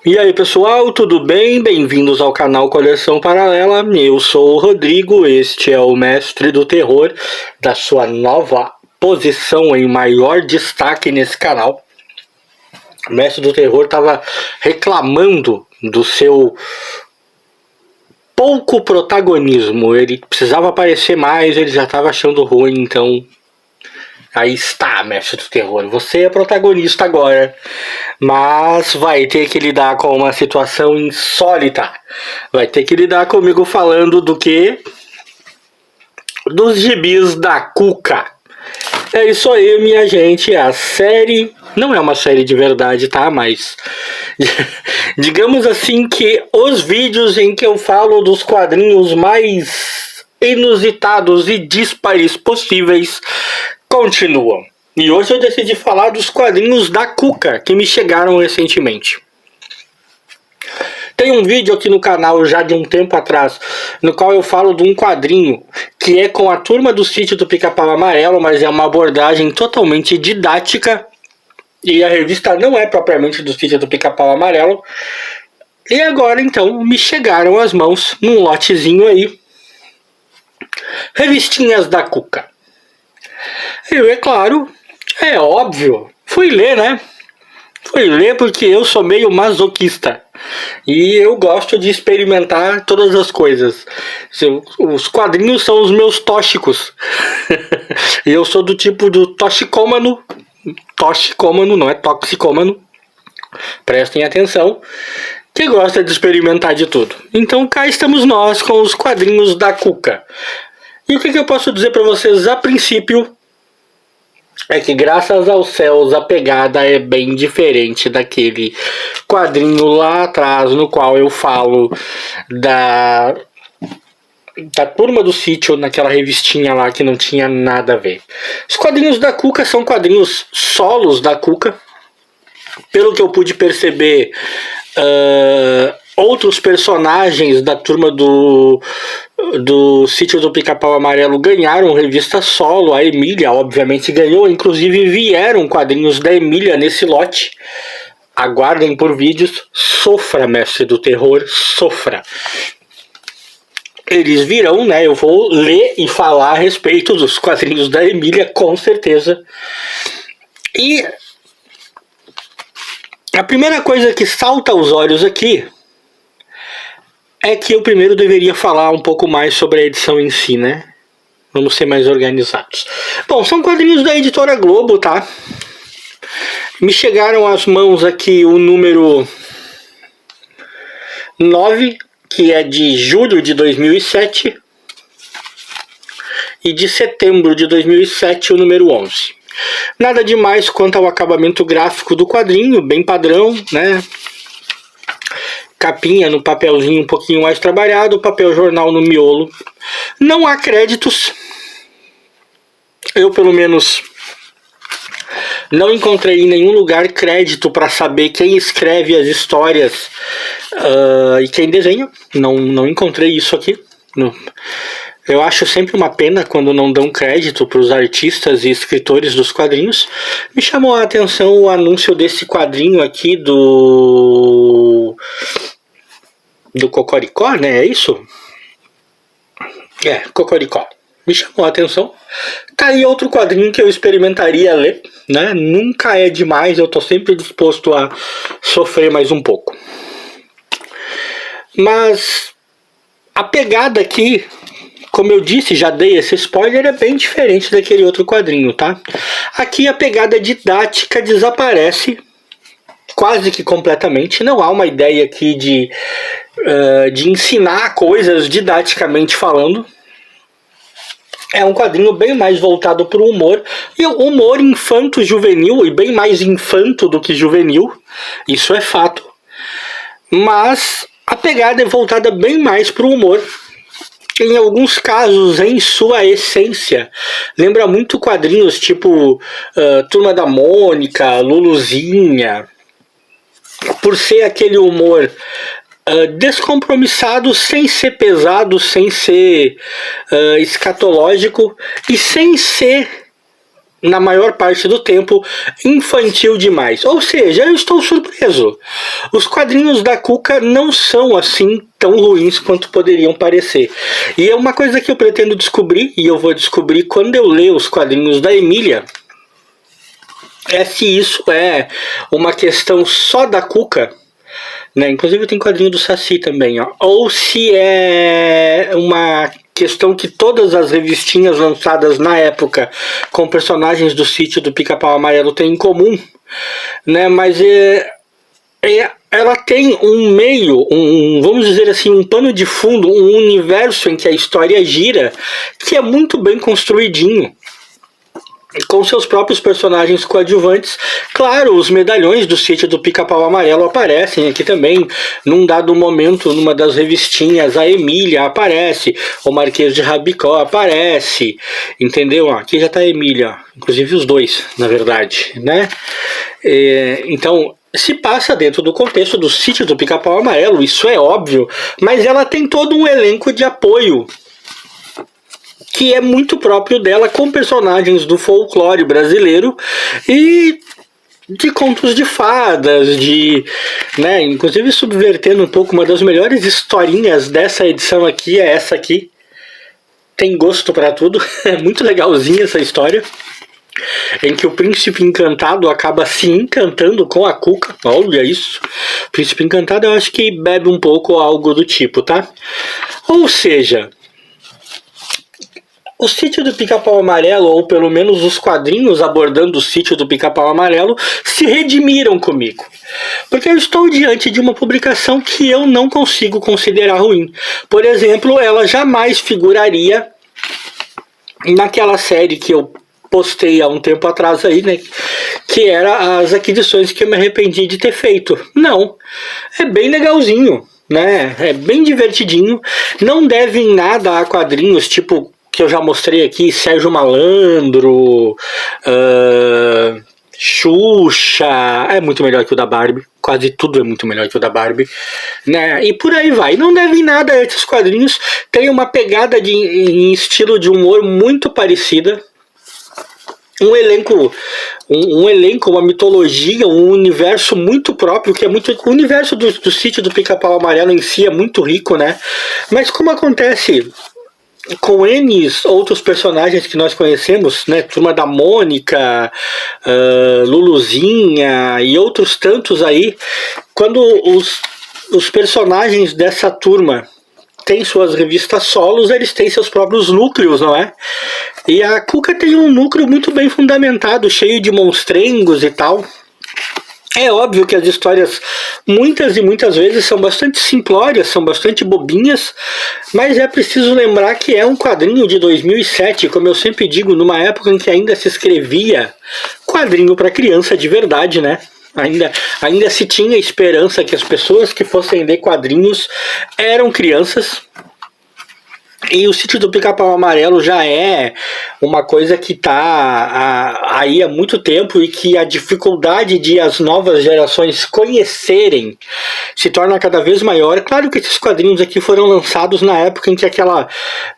E aí pessoal, tudo bem? Bem-vindos ao canal Coleção Paralela. Eu sou o Rodrigo, este é o Mestre do Terror, da sua nova posição em maior destaque nesse canal. O Mestre do Terror estava reclamando do seu pouco protagonismo. Ele precisava aparecer mais, ele já estava achando ruim, então... Aí está, Mestre do Terror, você é protagonista agora, mas vai ter que lidar com uma situação insólita. Vai ter que lidar comigo falando do quê? Dos gibis da Cuca. É isso aí, minha gente, a série... Não é uma série de verdade, tá? Mas... digamos assim que os vídeos em que eu falo dos quadrinhos mais inusitados e díspares possíveis continuam. E hoje eu decidi falar dos quadrinhos da Cuca, que me chegaram recentemente. Tem um vídeo aqui no canal já de um tempo atrás, no qual eu falo de um quadrinho que é com a turma do Sítio do Pica-Pau Amarelo, mas é uma abordagem totalmente didática. E a revista não é propriamente do Sítio do Pica-Pau Amarelo. E agora então me chegaram às mãos, num lotezinho aí, revistinhas da Cuca. Eu, é claro, é óbvio, fui ler, né? Fui ler porque eu sou meio masoquista. E eu gosto de experimentar todas as coisas. Os quadrinhos são os meus tóxicos. E eu sou do tipo do toxicômano. Toxicômano, não é toxicômano. Prestem atenção. Que gosta de experimentar de tudo. Então cá estamos nós com os quadrinhos da Cuca. E o que eu posso dizer para vocês a princípio é que, graças aos céus, a pegada é bem diferente daquele quadrinho lá atrás, no qual eu falo da turma do sítio, naquela revistinha lá que não tinha nada a ver. Os quadrinhos da Cuca são quadrinhos solos da Cuca. Pelo que eu pude perceber, outros personagens da turma do Sítio do Pica-Pau Amarelo ganharam revista solo. A Emília obviamente ganhou, inclusive vieram quadrinhos da Emília nesse lote. Aguardem por vídeos. Sofra, Mestre do Terror, sofra. Eles virão, né? Eu vou ler e falar a respeito dos quadrinhos da Emília, com certeza. E a primeira coisa que salta aos olhos aqui é que eu primeiro deveria falar um pouco mais sobre a edição em si, né? Vamos ser mais organizados. Bom, são quadrinhos da Editora Globo, tá? Me chegaram às mãos aqui o número 9, que é de julho de 2007. E de setembro de 2007, o número 11. Nada demais quanto ao acabamento gráfico do quadrinho, bem padrão, né? Capinha no papelzinho um pouquinho mais trabalhado, papel jornal no miolo. Não há créditos. Eu, pelo menos, não encontrei em nenhum lugar crédito para saber quem escreve as histórias e quem desenha. Não encontrei isso aqui. Eu acho sempre uma pena quando não dão crédito para os artistas e escritores dos quadrinhos. Me chamou a atenção o anúncio desse quadrinho aqui do Cocoricó, né? É isso? É, Cocoricó. Me chamou a atenção. Tá aí outro quadrinho que eu experimentaria ler, né? Nunca é demais, eu tô sempre disposto a sofrer mais um pouco. Mas a pegada aqui, como eu disse, já dei esse spoiler, é bem diferente daquele outro quadrinho, tá? Aqui a pegada didática desaparece quase que completamente. Não há uma ideia aqui de ensinar coisas didaticamente falando. É um quadrinho bem mais voltado para o humor. E o humor infanto-juvenil, e bem mais infanto do que juvenil. Isso é fato. Mas a pegada é voltada bem mais para o humor. Em alguns casos, em sua essência, lembra muito quadrinhos tipo Turma da Mônica, Luluzinha, por ser aquele humor descompromissado, sem ser pesado, sem ser escatológico e sem ser na maior parte do tempo, infantil demais. Ou seja, eu estou surpreso. Os quadrinhos da Cuca não são assim tão ruins quanto poderiam parecer. E é uma coisa que eu pretendo descobrir, e eu vou descobrir quando eu ler os quadrinhos da Emília, é se isso é uma questão só da Cuca, né? Inclusive tem quadrinho do Saci também, ó. Ou se é uma questão que todas as revistinhas lançadas na época com personagens do Sítio do Pica-Pau Amarelo têm em comum, né? Mas ela tem um meio, vamos dizer assim, um pano de fundo, um universo em que a história gira, que é muito bem construidinho, com seus próprios personagens coadjuvantes. Claro, os medalhões do Sítio do Pica-Pau Amarelo aparecem aqui também. Num dado momento, numa das revistinhas, a Emília aparece, o Marquês de Rabicó aparece, entendeu? Aqui já tá a Emília, inclusive os dois, na verdade, né? Então, se passa dentro do contexto do Sítio do Pica-Pau Amarelo, isso é óbvio, mas ela tem todo um elenco de apoio que é muito próprio dela, com personagens do folclore brasileiro e de contos de fadas, né, inclusive subvertendo um pouco. Uma das melhores historinhas dessa edição aqui é essa aqui. Tem gosto pra tudo, é muito legalzinha essa história, em que o príncipe encantado acaba se encantando com a Cuca. Olha isso, príncipe encantado eu acho que bebe um pouco algo do tipo, tá? Ou seja, o Sítio do Pica-Pau Amarelo, ou pelo menos os quadrinhos abordando o Sítio do Pica-Pau Amarelo, se redimiram comigo. Porque eu estou diante de uma publicação que eu não consigo considerar ruim. Por exemplo, ela jamais figuraria naquela série que eu postei há um tempo atrás aí, né? Que era as aquisições que eu me arrependi de ter feito. Não, é bem legalzinho, né? É bem divertidinho. Não deve em nada a quadrinhos tipo que eu já mostrei aqui, Sérgio Malandro, Xuxa, é muito melhor que o da Barbie, quase tudo é muito melhor que o da Barbie, né? E por aí vai. Não deve em nada a esses quadrinhos, tem uma pegada em estilo de humor muito parecida, um elenco, uma mitologia, um universo muito próprio, que é muito. O universo do Sítio do Pica-Pau Amarelo em si é muito rico, né? Mas como acontece com N outros personagens que nós conhecemos, né? Turma da Mônica, Luluzinha e outros tantos aí, quando os personagens dessa turma têm suas revistas solos, eles têm seus próprios núcleos, não é? E a Cuca tem um núcleo muito bem fundamentado, cheio de monstrengos e tal. É óbvio que as histórias, muitas e muitas vezes, são bastante simplórias, são bastante bobinhas, mas é preciso lembrar que é um quadrinho de 2007, como eu sempre digo, numa época em que ainda se escrevia quadrinho para criança de verdade, né? Ainda se tinha esperança que as pessoas que fossem ler quadrinhos eram crianças. E o Sítio do Pica-Pau Amarelo já é uma coisa que está aí há muito tempo, e que a dificuldade de as novas gerações conhecerem se torna cada vez maior. Claro que esses quadrinhos aqui foram lançados na época em que aquela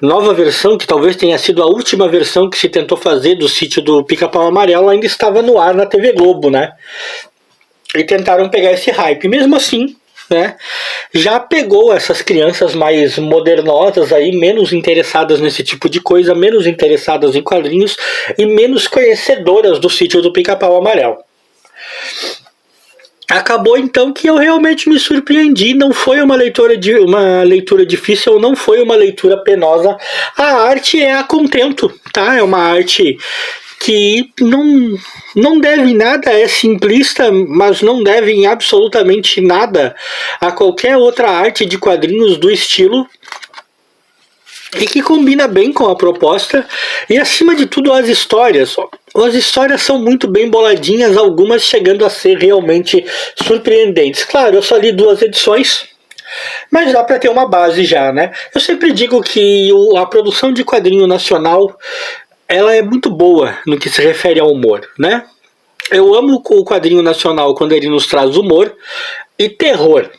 nova versão, que talvez tenha sido a última versão que se tentou fazer do Sítio do Pica-Pau Amarelo, ainda estava no ar na TV Globo, né? E tentaram pegar esse hype. Mesmo assim, né, já pegou essas crianças mais modernosas aí, menos interessadas nesse tipo de coisa, menos interessadas em quadrinhos e menos conhecedoras do Sítio do Pica-Pau Amarelo. Acabou então que eu realmente me surpreendi. Não foi uma leitura difícil, não foi uma leitura penosa. A arte é a contento, tá? É uma arte que não deve nada, é simplista, mas não deve em absolutamente nada a qualquer outra arte de quadrinhos do estilo, e que combina bem com a proposta. E acima de tudo, as histórias são muito bem boladinhas, algumas chegando a ser realmente surpreendentes. Claro, eu só li 2 edições, mas dá para ter uma base já, né? Eu sempre digo que a produção de quadrinho nacional, ela é muito boa no que se refere ao humor, né? Eu amo o quadrinho nacional quando ele nos traz humor e terror.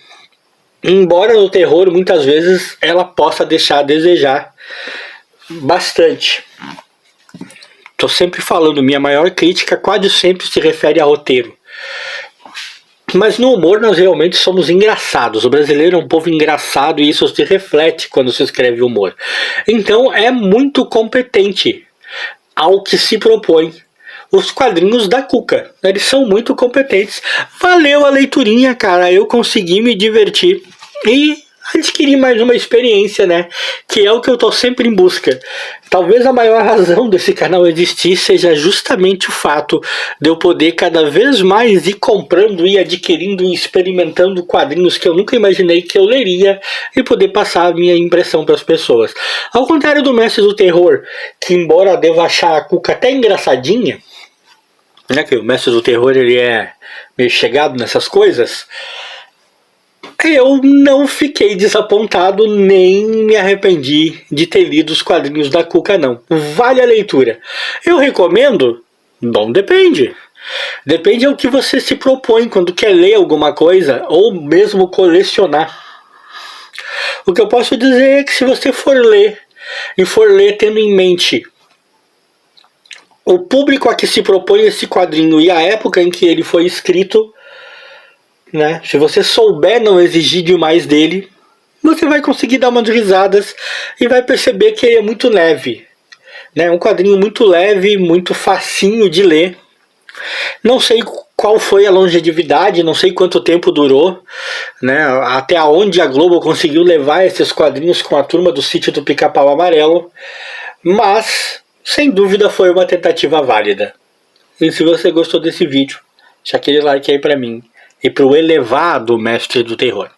Embora no terror, muitas vezes, ela possa deixar a desejar bastante. tô sempre falando, minha maior crítica quase sempre se refere a roteiro. Mas no humor nós realmente somos engraçados. O brasileiro é um povo engraçado e isso se reflete quando se escreve humor. Então é muito competente ao que se propõe. Os quadrinhos da Cuca, eles são muito competentes. Valeu a leiturinha, cara. Eu consegui me divertir e adquirir mais uma experiência, né? Que é o que eu tô sempre em busca. Talvez a maior razão desse canal existir seja justamente o fato de eu poder cada vez mais ir comprando e adquirindo e experimentando quadrinhos que eu nunca imaginei que eu leria e poder passar a minha impressão para as pessoas. Ao contrário do Mestre do Terror, que embora deva achar a Cuca até engraçadinha, né, que o Mestre do Terror ele é meio chegado nessas coisas, eu não fiquei desapontado nem me arrependi de ter lido os quadrinhos da Cuca, não. Vale a leitura. Eu recomendo? Não, depende. Depende ao que você se propõe quando quer ler alguma coisa ou mesmo colecionar. O que eu posso dizer é que se você for ler e for ler tendo em mente o público a que se propõe esse quadrinho e a época em que ele foi escrito, né? Se você souber não exigir demais dele, você vai conseguir dar umas risadas e vai perceber que ele é muito leve, né? Um quadrinho muito leve, muito facinho de ler. Não sei qual foi a longevidade, não sei quanto tempo durou, né? Até onde a Globo conseguiu levar esses quadrinhos com a turma do Sítio do Pica-Pau Amarelo, mas sem dúvida foi uma tentativa válida. E se você gostou desse vídeo, deixa aquele like aí pra mim e pro elevado Mestre do Terror.